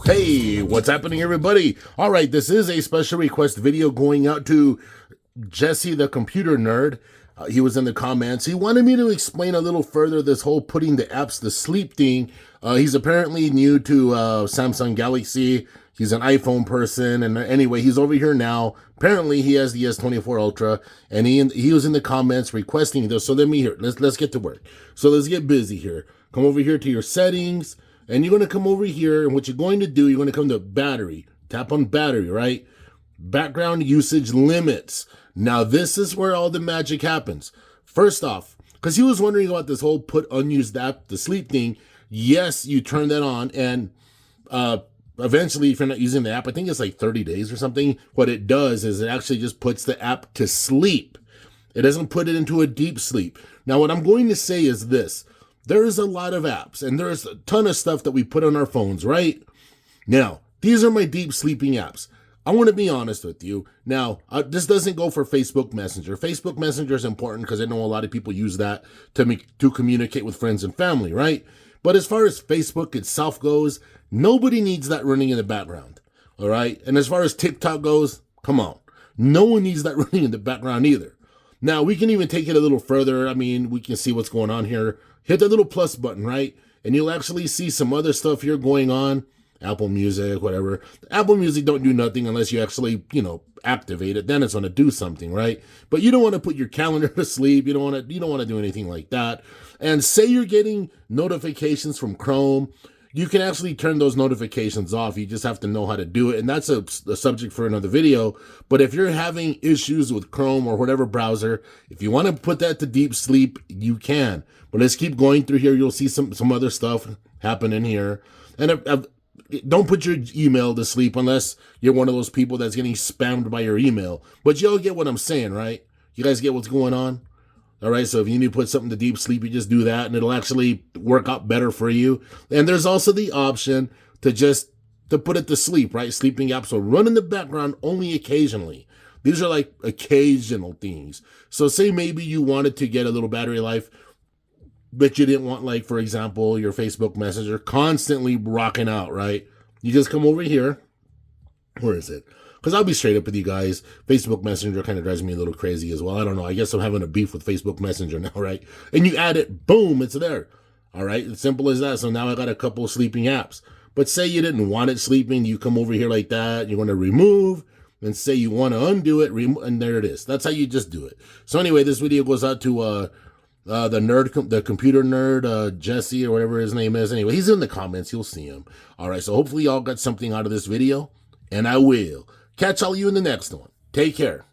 Hey, what's happening, everybody? All right, this is a special request video going out to Jesse, the computer nerd. He was in the comments. He wanted me to explain a little further this whole putting the apps to sleep thing. He's apparently new to Samsung Galaxy. He's an iPhone person, and anyway, he's over here now. Apparently, he has the S24 Ultra, and he was in the comments requesting this. So let me hear. Let's get to work. So let's get busy here. Come over here to your settings. And you're going to come over here, and what you're going to do, you're going to come to battery. Tap on battery, right? Background usage limits. Now, this is where all the magic happens. First off, because he was wondering about this whole put unused app to sleep thing, yes, you turn that on, and eventually, if you're not using the app, I think it's like 30 days or something, what it does is it actually just puts the app to sleep. It doesn't put it into a deep sleep. Now, what I'm going to say is this. There's a lot of apps, and there's a ton of stuff that we put on our phones, right? Now, these are my deep sleeping apps. I want to be honest with you. Now, this doesn't go for Facebook Messenger. Facebook Messenger is important because I know a lot of people use that to communicate with friends and family, right? But as far as Facebook itself goes, nobody needs that running in the background, all right? And as far as TikTok goes, come on. No one needs that running in the background either. Now, we can even take it a little further. I mean, we can see what's going on here. Hit the little plus button, right? And you'll actually see some other stuff here going on. Apple Music, whatever. Apple Music don't do nothing unless you actually, activate it. Then it's going to do something, right? But you don't want to put your calendar to sleep. You don't want to do anything like that. And say you're getting notifications from Chrome. You can actually turn those notifications off. You just have to know how to do it. And that's a subject for another video. But if you're having issues with Chrome or whatever browser, if you want to put that to deep sleep, you can. But let's keep going through here. You'll see some other stuff happen in here. And don't put your email to sleep unless you're one of those people that's getting spammed by your email. But y'all get what I'm saying, right? You guys get what's going on? All right, so if you need to put something to deep sleep, you just do that, and it'll actually work out better for you. And there's also the option to put it to sleep, right? Sleeping apps will run in the background only occasionally. These are like occasional things. So say maybe you wanted to get a little battery life, but you didn't want, like, for example, your Facebook Messenger constantly rocking out, right? You just come over here. Where is it? Because I'll be straight up with you guys. Facebook Messenger kind of drives me a little crazy as well. I don't know. I guess I'm having a beef with Facebook Messenger now, right? And you add it, boom, it's there. All right, it's simple as that. So now I got a couple of sleeping apps. But say you didn't want it sleeping, you come over here like that. You're going to remove, and say you want to undo it, and there it is. That's how you just do it. So anyway, this video goes out to the computer nerd, Jesse, or whatever his name is. Anyway, he's in the comments. You'll see him. All right, so hopefully y'all got something out of this video, and I will catch all you in the next one. Take care.